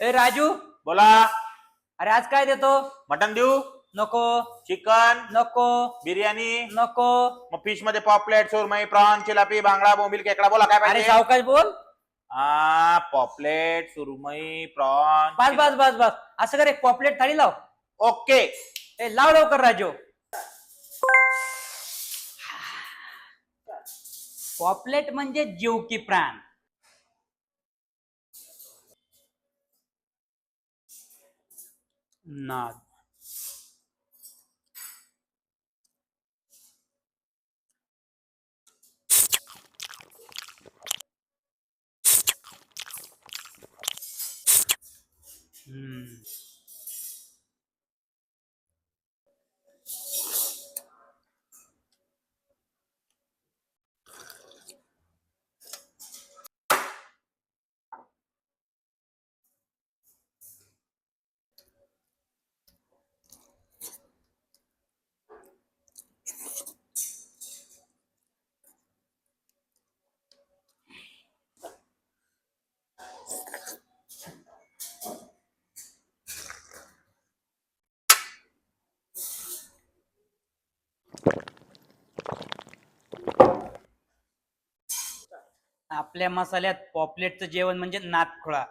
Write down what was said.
ए राजू, बोला. अरे आज काय देतो? मटन देऊ? नको चिकन? नको बिर्याणी? नको. मग फिश मध्ये पॉपलेट, सुरमई, प्रॉन, चिलापी, बांगडा, बोंबील, खेकडा, बोला काय अरे पाहिजे? सावकाश बोल. पॉपलेट, सुरमई, प्रॉन. बस बस बस बस, असं कर, एक पॉपलेट थाळी लाव. ओके. ए लाव लवकर राजू. पॉपलेट म्हणजे जीव की प्राण. नाद. आपल्या मसाल्यात पॉपलेटचं जेवण म्हणजे नादखुळा.